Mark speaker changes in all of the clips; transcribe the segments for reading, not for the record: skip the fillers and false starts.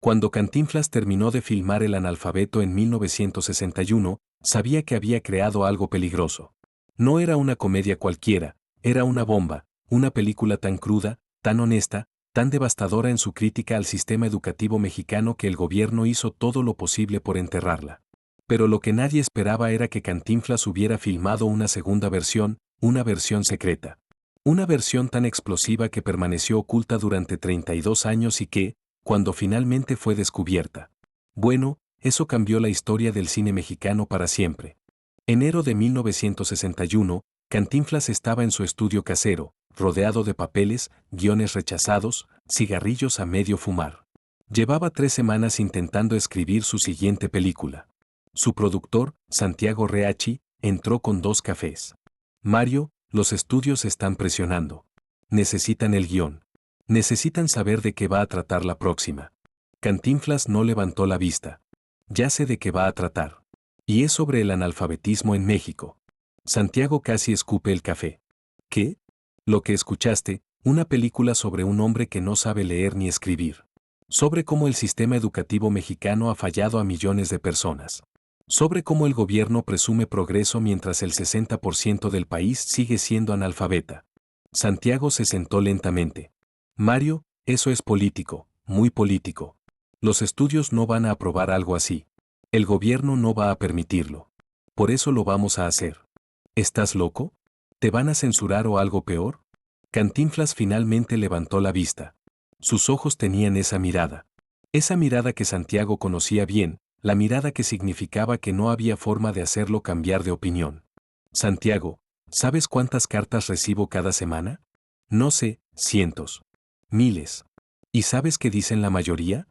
Speaker 1: Cuando Cantinflas terminó de filmar El analfabeto en 1961, sabía que había creado algo peligroso. No era una comedia cualquiera, era una bomba, una película tan cruda, tan honesta, tan devastadora en su crítica al sistema educativo mexicano que el gobierno hizo todo lo posible por enterrarla. Pero lo que nadie esperaba era que Cantinflas hubiera filmado una segunda versión, una versión secreta. Una versión tan explosiva que permaneció oculta durante 32 años y que, cuando finalmente fue descubierta. Bueno, eso cambió la historia del cine mexicano para siempre. Enero de 1961, Cantinflas estaba en su estudio casero, rodeado de papeles, guiones rechazados, cigarrillos a medio fumar. Llevaba 3 semanas intentando escribir su siguiente película. Su productor, Santiago Reachi, entró con 2 cafés. Mario, los estudios están presionando. Necesitan el guión. Necesitan saber de qué va a tratar la próxima. Cantinflas no levantó la vista. Ya sé de qué va a tratar. Y es sobre el analfabetismo en México. Santiago casi escupe el café. ¿Qué? Lo que escuchaste, una película sobre un hombre que no sabe leer ni escribir. Sobre cómo el sistema educativo mexicano ha fallado a millones de personas. Sobre cómo el gobierno presume progreso mientras el 60% del país sigue siendo analfabeta. Santiago se sentó lentamente. Mario, eso es político, muy político. Los estudios no van a aprobar algo así. El gobierno no va a permitirlo. Por eso lo vamos a hacer. ¿Estás loco? ¿Te van a censurar o algo peor? Cantinflas finalmente levantó la vista. Sus ojos tenían esa mirada. Esa mirada que Santiago conocía bien, la mirada que significaba que no había forma de hacerlo cambiar de opinión. Santiago, ¿sabes cuántas cartas recibo cada semana? No sé, cientos. Miles. ¿Y sabes qué dicen la mayoría?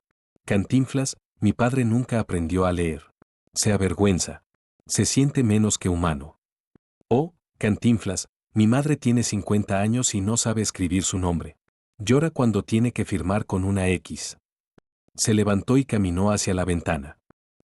Speaker 1: Cantinflas, mi padre nunca aprendió a leer. Se avergüenza. Se siente menos que humano. Oh, Cantinflas, mi madre tiene 50 años y no sabe escribir su nombre. Llora cuando tiene que firmar con una X. Se levantó y caminó hacia la ventana.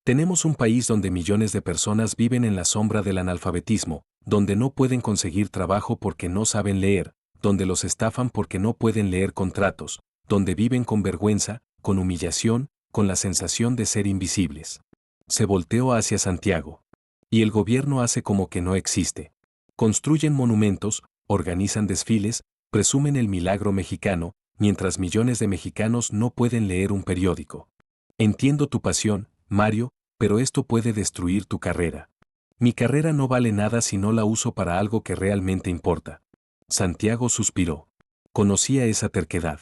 Speaker 1: Tenemos un país donde millones de personas viven en la sombra del analfabetismo, donde no pueden conseguir trabajo porque no saben leer, donde los estafan porque no pueden leer contratos, donde viven con vergüenza, con humillación, con la sensación de ser invisibles. Se volteó hacia Santiago. Y el gobierno hace como que no existe. Construyen monumentos, organizan desfiles, presumen el milagro mexicano, mientras millones de mexicanos no pueden leer un periódico. Entiendo tu pasión, Mario, pero esto puede destruir tu carrera. Mi carrera no vale nada si no la uso para algo que realmente importa. Santiago suspiró. Conocía esa terquedad.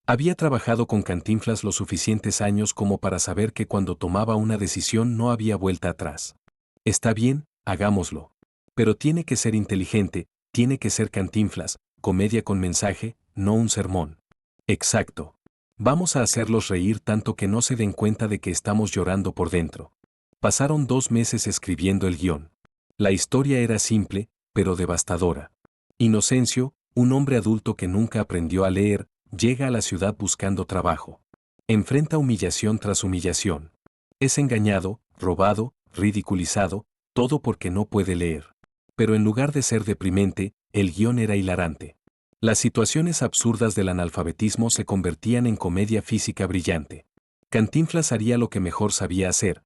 Speaker 1: Había trabajado con Cantinflas los suficientes años como para saber que cuando tomaba una decisión no había vuelta atrás. Está bien, hagámoslo. Pero tiene que ser inteligente, tiene que ser Cantinflas, comedia con mensaje, no un sermón. Exacto. Vamos a hacerlos reír tanto que no se den cuenta de que estamos llorando por dentro. Pasaron 2 meses escribiendo el guión. La historia era simple, pero devastadora. Inocencio, un hombre adulto que nunca aprendió a leer, llega a la ciudad buscando trabajo. Enfrenta humillación tras humillación. Es engañado, robado, ridiculizado, todo porque no puede leer. Pero en lugar de ser deprimente, el guión era hilarante. Las situaciones absurdas del analfabetismo se convertían en comedia física brillante. Cantinflas haría lo que mejor sabía hacer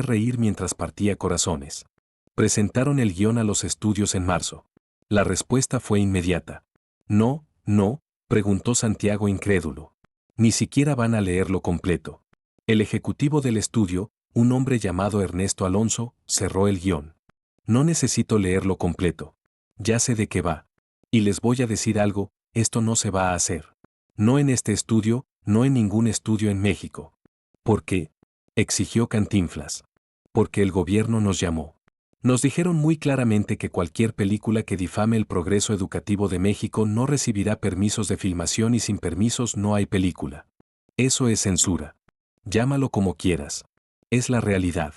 Speaker 1: reír mientras partía corazones. Presentaron el guión a los estudios en marzo. La respuesta fue inmediata. No, no, preguntó Santiago incrédulo. Ni siquiera van a leerlo completo. El ejecutivo del estudio, un hombre llamado Ernesto Alonso, cerró el guión. No necesito leerlo completo. Ya sé de qué va. Y les voy a decir algo, esto no se va a hacer. No en este estudio, no en ningún estudio en México. ¿Por qué? Exigió Cantinflas. Porque el gobierno nos llamó. Nos dijeron muy claramente que cualquier película que difame el progreso educativo de México no recibirá permisos de filmación y sin permisos no hay película. Eso es censura. Llámalo como quieras. Es la realidad.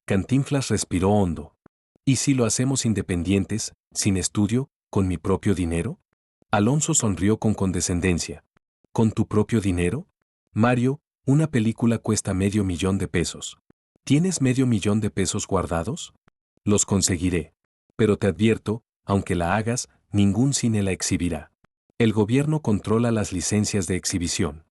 Speaker 1: Cantinflas respiró hondo. ¿Y si lo hacemos independientes, sin estudio, con mi propio dinero? Alonso sonrió con condescendencia. ¿Con tu propio dinero? Mario, una película cuesta $500,000. ¿Tienes $500,000 guardados? Los conseguiré. Pero te advierto, aunque la hagas, ningún cine la exhibirá. El gobierno controla las licencias de exhibición.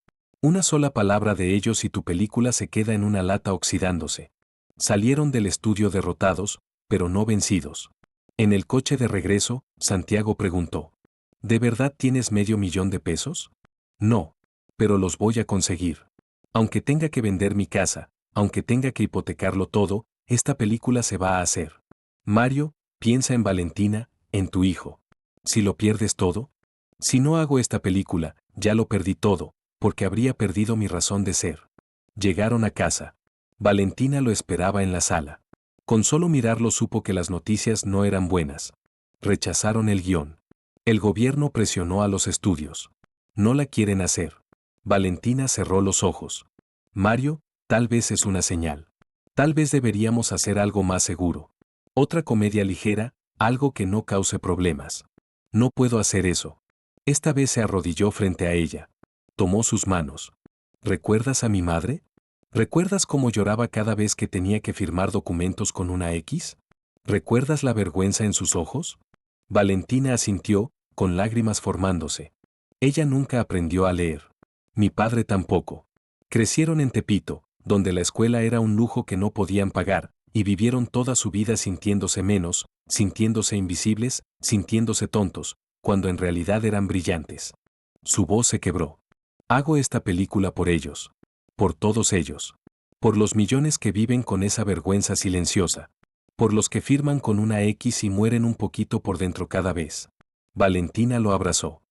Speaker 1: Una sola palabra de ellos y tu película se queda en una lata oxidándose. Salieron del estudio derrotados, pero no vencidos. En el coche de regreso, Santiago preguntó: ¿De verdad tienes $500,000? No. Pero los voy a conseguir. Aunque tenga que vender mi casa, aunque tenga que hipotecarlo todo, esta película se va a hacer. Mario, piensa en Valentina, en tu hijo. Si lo pierdes todo, si no hago esta película, ya lo perdí todo, porque habría perdido mi razón de ser. Llegaron a casa. Valentina lo esperaba en la sala. Con solo mirarlo supo que las noticias no eran buenas. Rechazaron el guión. El gobierno presionó a los estudios. No la quieren hacer. Valentina cerró los ojos. Mario, tal vez es una señal. Tal vez deberíamos hacer algo más seguro. Otra comedia ligera, algo que no cause problemas. No puedo hacer eso. Esta vez se arrodilló frente a ella. Tomó sus manos. ¿Recuerdas a mi madre? ¿Recuerdas cómo lloraba cada vez que tenía que firmar documentos con una X? ¿Recuerdas la vergüenza en sus ojos? Valentina asintió, con lágrimas formándose. Ella nunca aprendió a leer. Mi padre tampoco. Crecieron en Tepito, donde la escuela era un lujo que no podían pagar, y vivieron toda su vida sintiéndose menos, sintiéndose invisibles, sintiéndose tontos, cuando en realidad eran brillantes. Su voz se quebró. Hago esta película por ellos. Por todos ellos. Por los millones que viven con esa vergüenza silenciosa. Por los que firman con una X y mueren un poquito por dentro cada vez. Valentina lo abrazó.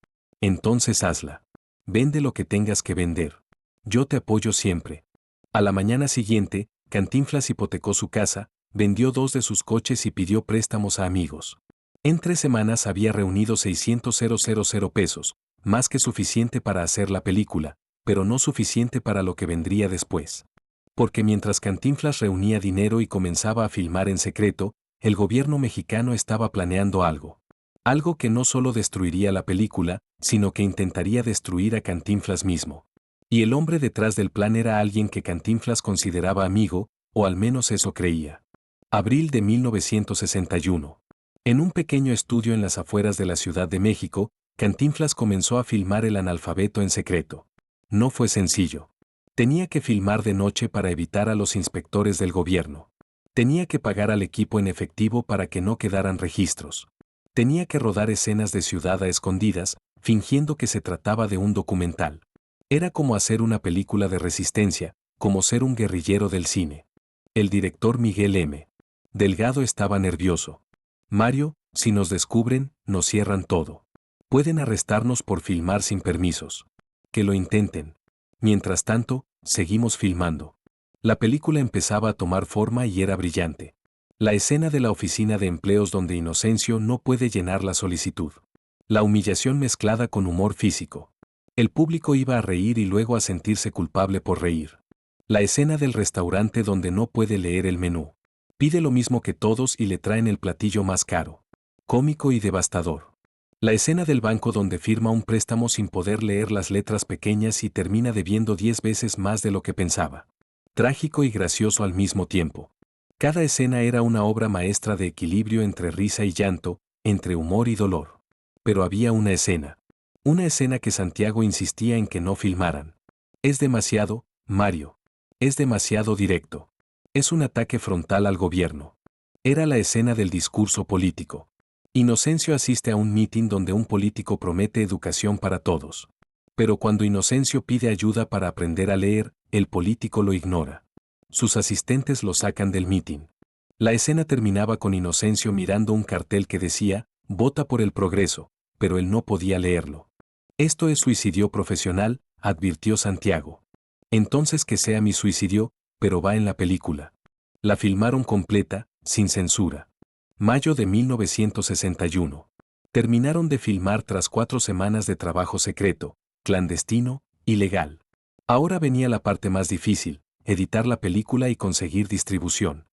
Speaker 1: Entonces hazla. Vende lo que tengas que vender. Yo te apoyo siempre. A la mañana siguiente, Cantinflas hipotecó su casa, vendió 2 de sus coches y pidió préstamos a amigos. En 3 semanas había reunido 600,000 pesos, más que suficiente para hacer la película, pero no suficiente para lo que vendría después. Porque mientras Cantinflas reunía dinero y comenzaba a filmar en secreto, el gobierno mexicano estaba planeando algo. Algo que no solo destruiría la película, sino que intentaría destruir a Cantinflas mismo. Y el hombre detrás del plan era alguien que Cantinflas consideraba amigo, o al menos eso creía. Abril de 1961. En un pequeño estudio en las afueras de la Ciudad de México, Cantinflas comenzó a filmar El analfabeto en secreto. No fue sencillo. Tenía que filmar de noche para evitar a los inspectores del gobierno. Tenía que pagar al equipo en efectivo para que no quedaran registros. Tenía que rodar escenas de ciudad a escondidas, fingiendo que se trataba de un documental. Era como hacer una película de resistencia, como ser un guerrillero del cine. El director Miguel M. Delgado estaba nervioso. Mario, si nos descubren, nos cierran todo. Pueden arrestarnos por filmar sin permisos. Que lo intenten. Mientras tanto, seguimos filmando. La película empezaba a tomar forma y era brillante. La escena de la oficina de empleos donde Inocencio no puede llenar la solicitud. La humillación mezclada con humor físico. El público iba a reír y luego a sentirse culpable por reír. La escena del restaurante donde no puede leer el menú. Pide lo mismo que todos y le traen el platillo más caro. Cómico y devastador. La escena del banco donde firma un préstamo sin poder leer las letras pequeñas y termina debiendo 10 veces más de lo que pensaba. Trágico y gracioso al mismo tiempo. Cada escena era una obra maestra de equilibrio entre risa y llanto, entre humor y dolor. Pero había una escena. Una escena que Santiago insistía en que no filmaran. Es demasiado, Mario. Es demasiado directo. Es un ataque frontal al gobierno. Era la escena del discurso político. Inocencio asiste a un mitin donde un político promete educación para todos. Pero cuando Inocencio pide ayuda para aprender a leer, el político lo ignora. Sus asistentes lo sacan del mitin. La escena terminaba con Inocencio mirando un cartel que decía, "Vota por el progreso", pero él no podía leerlo. Esto es suicidio profesional, advirtió Santiago. Entonces que sea mi suicidio, pero va en la película. La filmaron completa, sin censura. Mayo de 1961. Terminaron de filmar tras 4 semanas de trabajo secreto, clandestino, ilegal. Ahora venía la parte más difícil, editar la película y conseguir distribución.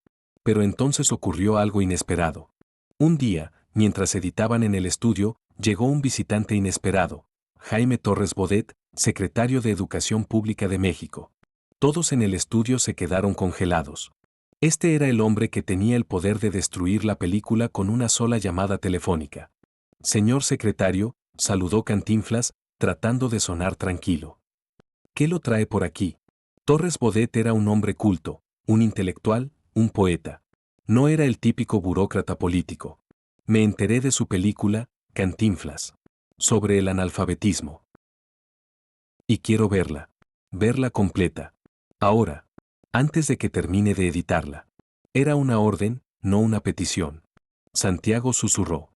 Speaker 1: Pero entonces ocurrió algo inesperado. Un día, mientras editaban en el estudio, llegó un visitante inesperado. Jaime Torres Bodet, secretario de Educación Pública de México. Todos en el estudio se quedaron congelados. Este era el hombre que tenía el poder de destruir la película con una sola llamada telefónica. Señor secretario, saludó Cantinflas, tratando de sonar tranquilo. ¿Qué lo trae por aquí? Torres Bodet era un hombre culto, un intelectual, un poeta. No era el típico burócrata político. Me enteré de su película, Cantinflas, sobre el analfabetismo. Y quiero verla completa. Ahora, antes de que termine de editarla. Era una orden, no una petición. Santiago susurró.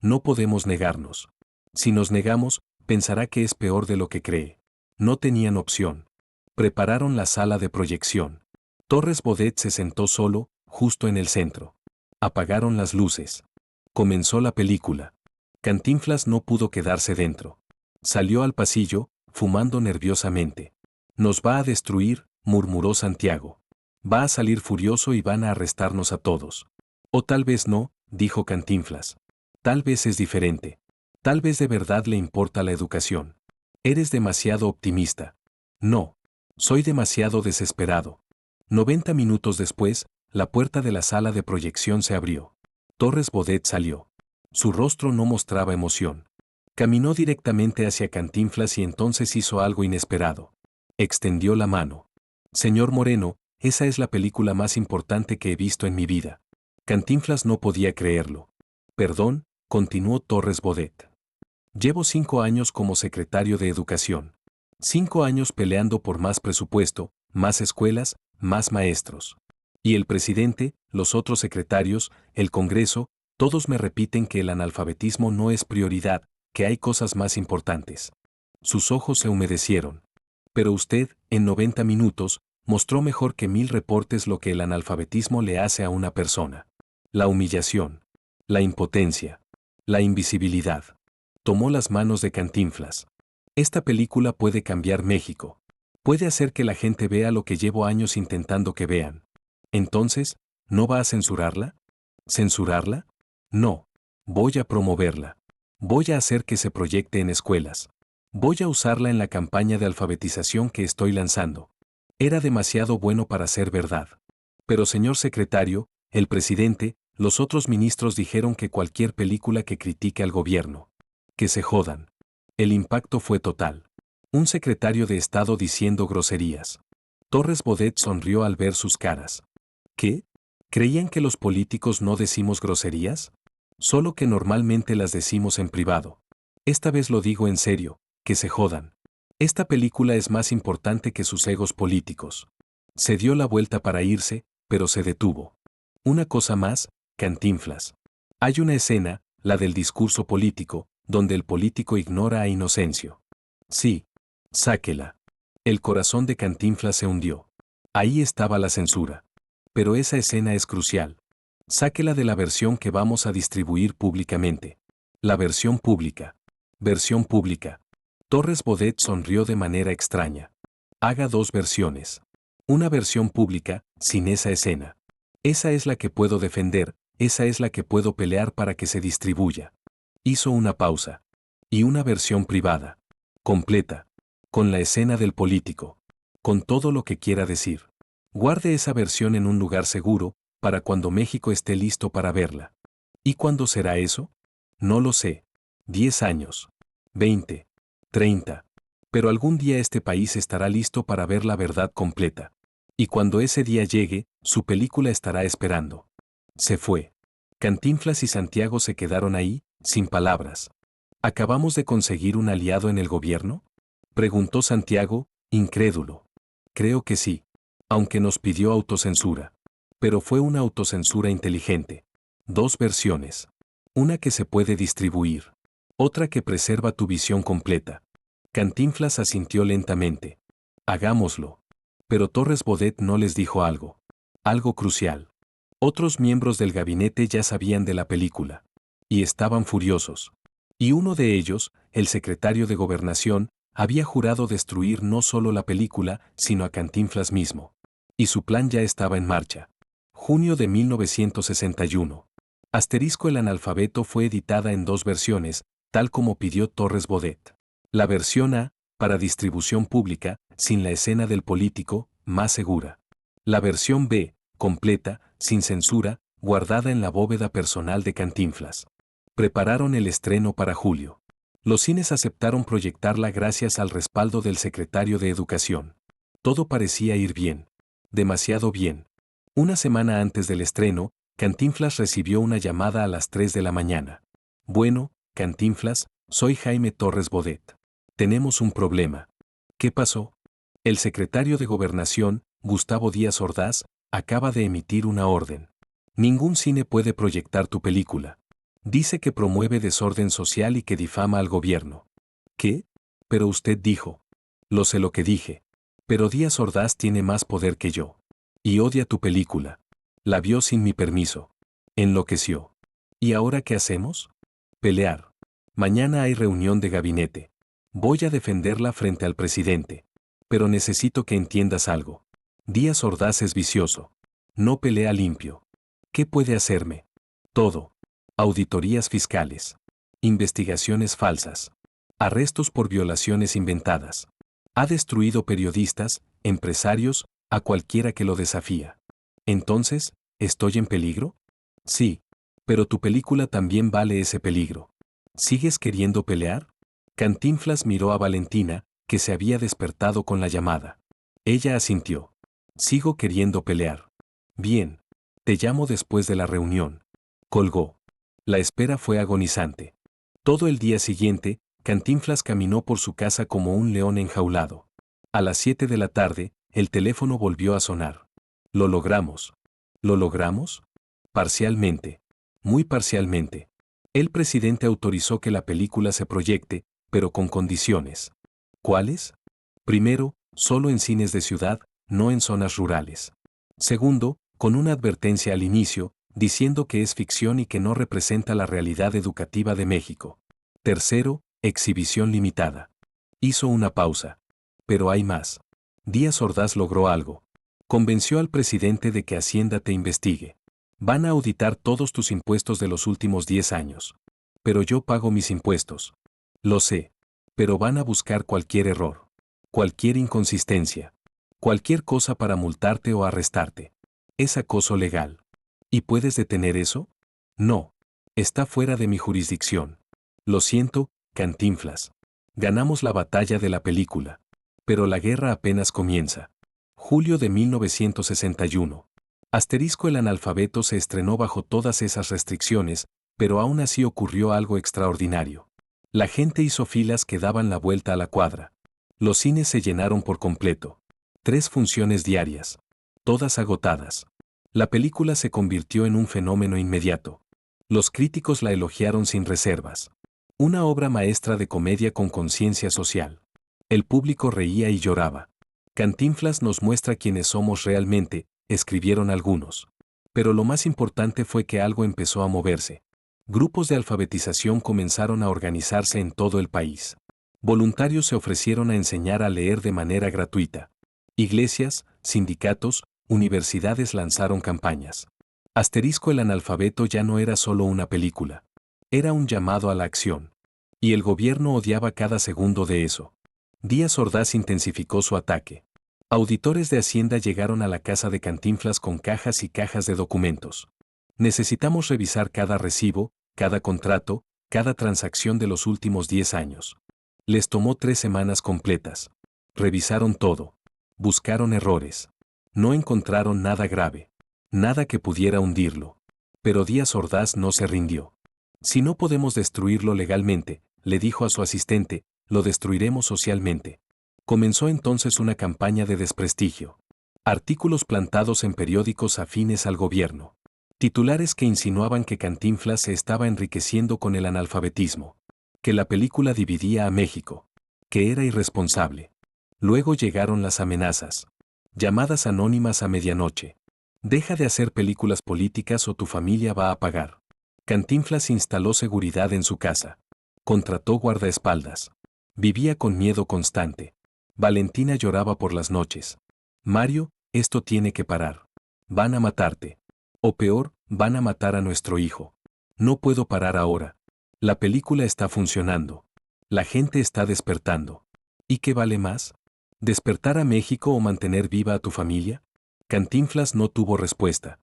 Speaker 1: No podemos negarnos. Si nos negamos, pensará que es peor de lo que cree. No tenían opción. Prepararon la sala de proyección. Torres Bodet se sentó solo, justo en el centro. Apagaron las luces. Comenzó la película. Cantinflas no pudo quedarse dentro. Salió al pasillo, fumando nerviosamente. Nos va a destruir, murmuró Santiago. Va a salir furioso y van a arrestarnos a todos. O tal vez no, dijo Cantinflas. Tal vez es diferente. Tal vez de verdad le importa la educación. Eres demasiado optimista. No. Soy demasiado desesperado. 90 minutos después, la puerta de la sala de proyección se abrió. Torres Bodet salió. Su rostro no mostraba emoción. Caminó directamente hacia Cantinflas y entonces hizo algo inesperado. Extendió la mano. Señor Moreno, esa es la película más importante que he visto en mi vida. Cantinflas no podía creerlo. Perdón, continuó Torres Bodet. Llevo 5 años como secretario de Educación. 5 años peleando por más presupuesto, más escuelas, más maestros. Y el presidente, los otros secretarios, el Congreso, todos me repiten que el analfabetismo no es prioridad, que hay cosas más importantes. Sus ojos se humedecieron. Pero usted, en 90 minutos, mostró mejor que 1000 reportes lo que el analfabetismo le hace a una persona. La humillación, la impotencia, la invisibilidad. Tomó las manos de Cantinflas. Esta película puede cambiar México. Puede hacer que la gente vea lo que llevo años intentando que vean. Entonces, ¿no va a censurarla? ¿Censurarla? No. Voy a promoverla. Voy a hacer que se proyecte en escuelas. Voy a usarla en la campaña de alfabetización que estoy lanzando. Era demasiado bueno para ser verdad. Pero señor secretario, el presidente, los otros ministros dijeron que cualquier película que critique al gobierno. Que se jodan. El impacto fue total. Un secretario de Estado diciendo groserías. Torres Bodet sonrió al ver sus caras. ¿Qué? ¿Creían que los políticos no decimos groserías? Solo que normalmente las decimos en privado. Esta vez lo digo en serio, que se jodan. Esta película es más importante que sus egos políticos. Se dio la vuelta para irse, pero se detuvo. Una cosa más, Cantinflas. Hay una escena, la del discurso político, donde el político ignora a Inocencio. Sí. Sáquela. El corazón de Cantinflas se hundió. Ahí estaba la censura. Pero esa escena es crucial. Sáquela de la versión que vamos a distribuir públicamente. La versión pública. Versión pública. Torres Bodet sonrió de manera extraña. Haga 2 versiones. Una versión pública, sin esa escena. Esa es la que puedo defender, esa es la que puedo pelear para que se distribuya. Hizo una pausa. Y una versión privada. Completa. Con la escena del político. Con todo lo que quiera decir. Guarde esa versión en un lugar seguro, para cuando México esté listo para verla. ¿Y cuándo será eso? No lo sé. 10 años. 20. 30. Pero algún día este país estará listo para ver la verdad completa. Y cuando ese día llegue, su película estará esperando. Se fue. Cantinflas y Santiago se quedaron ahí, sin palabras. ¿Acabamos de conseguir un aliado en el gobierno? Preguntó Santiago, incrédulo. Creo que sí. Aunque nos pidió autocensura. Pero fue una autocensura inteligente. 2 versiones. Una que se puede distribuir. Otra que preserva tu visión completa. Cantinflas asintió lentamente. Hagámoslo. Pero Torres Bodet no les dijo algo. Algo crucial. Otros miembros del gabinete ya sabían de la película. Y estaban furiosos. Y uno de ellos, el secretario de Gobernación, había jurado destruir no solo la película, sino a Cantinflas mismo. Y su plan ya estaba en marcha. Junio de 1961. Asterisco El analfabeto fue editada en 2 versiones, tal como pidió Torres Bodet. La versión A, para distribución pública, sin la escena del político, más segura. La versión B, completa, sin censura, guardada en la bóveda personal de Cantinflas. Prepararon el estreno para julio. Los cines aceptaron proyectarla gracias al respaldo del secretario de Educación. Todo parecía ir bien. Demasiado bien. Una semana antes del estreno, Cantinflas recibió una llamada a las 3 de la mañana. Bueno, Cantinflas, soy Jaime Torres Bodet. Tenemos un problema. ¿Qué pasó? El secretario de Gobernación, Gustavo Díaz Ordaz, acaba de emitir una orden. Ningún cine puede proyectar tu película. Dice que promueve desorden social y que difama al gobierno. ¿Qué? Pero usted dijo. Lo sé lo que dije. Pero Díaz Ordaz tiene más poder que yo. Y odia tu película. La vio sin mi permiso. Enloqueció. ¿Y ahora qué hacemos? Pelear. Mañana hay reunión de gabinete. Voy a defenderla frente al presidente. Pero necesito que entiendas algo. Díaz Ordaz es vicioso. No pelea limpio. ¿Qué puede hacerme? Todo. Auditorías fiscales. Investigaciones falsas. Arrestos por violaciones inventadas. Ha destruido periodistas, empresarios, a cualquiera que lo desafía. Entonces, ¿estoy en peligro? Sí. Pero tu película también vale ese peligro. ¿Sigues queriendo pelear? Cantinflas miró a Valentina, que se había despertado con la llamada. Ella asintió. Sigo queriendo pelear. Bien. Te llamo después de la reunión. Colgó. La espera fue agonizante. Todo el día siguiente, Cantinflas caminó por su casa como un león enjaulado. A las 7 de la tarde, el teléfono volvió a sonar. ¿Lo logramos? ¿Lo logramos? Parcialmente. Muy parcialmente. El presidente autorizó que la película se proyecte, pero con condiciones. ¿Cuáles? Primero, solo en cines de ciudad, no en zonas rurales. Segundo, con una advertencia al inicio, diciendo que es ficción y que no representa la realidad educativa de México. Tercero, exhibición limitada. Hizo una pausa. Pero hay más. Díaz Ordaz logró algo. Convenció al presidente de que Hacienda te investigue. Van a auditar todos tus impuestos de los últimos 10 años. Pero yo pago mis impuestos. Lo sé. Pero van a buscar cualquier error. Cualquier inconsistencia. Cualquier cosa para multarte o arrestarte. Es acoso legal. ¿Y puedes detener eso? No. Está fuera de mi jurisdicción. Lo siento, Cantinflas. Ganamos la batalla de la película. Pero la guerra apenas comienza. Julio de 1961. Asterisco El analfabeto se estrenó bajo todas esas restricciones, pero aún así ocurrió algo extraordinario. La gente hizo filas que daban la vuelta a la cuadra. Los cines se llenaron por completo. 3 funciones diarias. Todas agotadas. La película se convirtió en un fenómeno inmediato. Los críticos la elogiaron sin reservas. Una obra maestra de comedia con conciencia social. El público reía y lloraba. Cantinflas nos muestra quiénes somos realmente, escribieron algunos. Pero lo más importante fue que algo empezó a moverse. Grupos de alfabetización comenzaron a organizarse en todo el país. Voluntarios se ofrecieron a enseñar a leer de manera gratuita. Iglesias, sindicatos, universidades lanzaron campañas. Asterisco El analfabeto ya no era solo una película. Era un llamado a la acción. Y el gobierno odiaba cada segundo de eso. Díaz Ordaz intensificó su ataque. Auditores de Hacienda llegaron a la casa de Cantinflas con cajas y cajas de documentos. Necesitamos revisar cada recibo, cada contrato, cada transacción de los últimos 10 años. Les tomó 3 semanas completas. Revisaron todo. Buscaron errores. No encontraron nada grave. Nada que pudiera hundirlo. Pero Díaz Ordaz no se rindió. Si no podemos destruirlo legalmente, le dijo a su asistente, lo destruiremos socialmente. Comenzó entonces una campaña de desprestigio. Artículos plantados en periódicos afines al gobierno. Titulares que insinuaban que Cantinflas se estaba enriqueciendo con el analfabetismo. Que la película dividía a México. Que era irresponsable. Luego llegaron las amenazas. Llamadas anónimas a medianoche. Deja de hacer películas políticas o tu familia va a pagar. Cantinflas instaló seguridad en su casa. Contrató guardaespaldas. Vivía con miedo constante. Valentina lloraba por las noches. Mario, esto tiene que parar. Van a matarte. O peor, van a matar a nuestro hijo. No puedo parar ahora. La película está funcionando. La gente está despertando. ¿Y qué vale más? ¿Despertar a México o mantener viva a tu familia? Cantinflas no tuvo respuesta.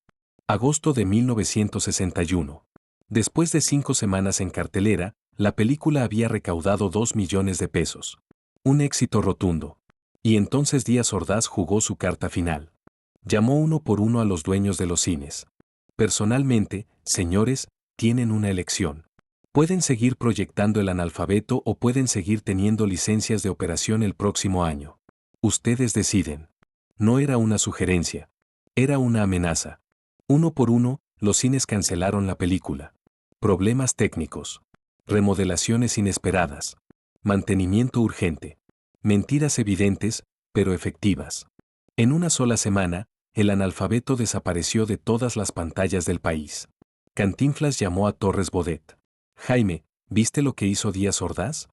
Speaker 1: Agosto de 1961. Después de 5 semanas en cartelera, La película había recaudado 2 millones de pesos. Un éxito rotundo. Y entonces Díaz Ordaz jugó su carta final. Llamó uno por uno a los dueños de los cines. Personalmente, señores, tienen una elección. Pueden seguir proyectando El Analfabeto o pueden seguir teniendo licencias de operación el próximo año. Ustedes deciden. No era una sugerencia. Era una amenaza. Uno por uno, los cines cancelaron la película. Problemas técnicos. Remodelaciones inesperadas. Mantenimiento urgente. Mentiras evidentes, pero efectivas. En una sola semana, El Analfabeto desapareció de todas las pantallas del país. Cantinflas llamó a Torres Bodet. Jaime, ¿viste lo que hizo Díaz Ordaz?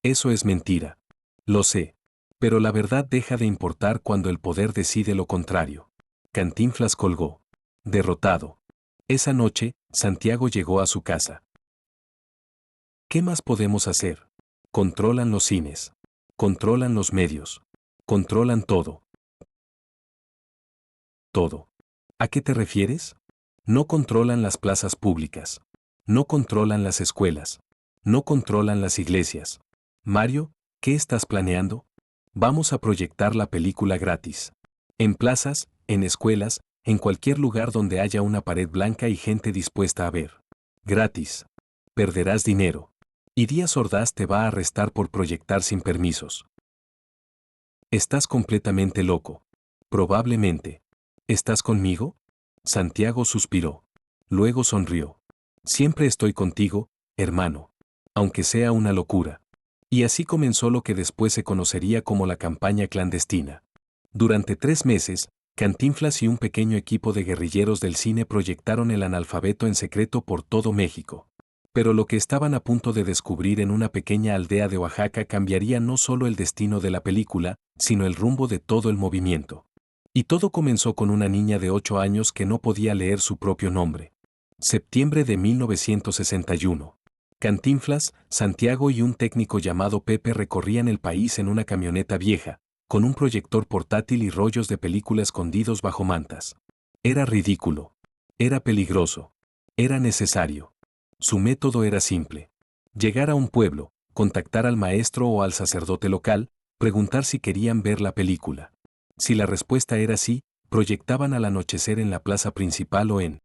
Speaker 1: Eso es mentira. Lo sé. Pero la verdad deja de importar cuando el poder decide lo contrario. Cantinflas colgó. Derrotado. Esa noche, Santiago llegó a su casa. ¿Qué más podemos hacer? Controlan los cines. Controlan los medios. Controlan todo. Todo. ¿A qué te refieres? No controlan las plazas públicas. No controlan las escuelas. No controlan las iglesias. Mario, ¿qué estás planeando? Vamos a proyectar la película gratis. En plazas, en escuelas, en cualquier lugar donde haya una pared blanca y gente dispuesta a ver. Gratis. Perderás dinero. Y Díaz Ordaz te va a arrestar por proyectar sin permisos. Estás completamente loco. Probablemente. ¿Estás conmigo? Santiago suspiró. Luego sonrió. Siempre estoy contigo, hermano. Aunque sea una locura. Y así comenzó lo que después se conocería como la campaña clandestina. Durante 3 meses, Cantinflas y un pequeño equipo de guerrilleros del cine proyectaron El Analfabeto en secreto por todo México. Pero lo que estaban a punto de descubrir en una pequeña aldea de Oaxaca cambiaría no solo el destino de la película, sino el rumbo de todo el movimiento. Y todo comenzó con una niña de 8 años que no podía leer su propio nombre. Septiembre de 1961. Cantinflas, Santiago y un técnico llamado Pepe recorrían el país en una camioneta vieja, con un proyector portátil y rollos de película escondidos bajo mantas. Era ridículo. Era peligroso. Era necesario. Su método era simple. Llegar a un pueblo, contactar al maestro o al sacerdote local, preguntar si querían ver la película. Si la respuesta era sí, proyectaban al anochecer en la plaza principal o en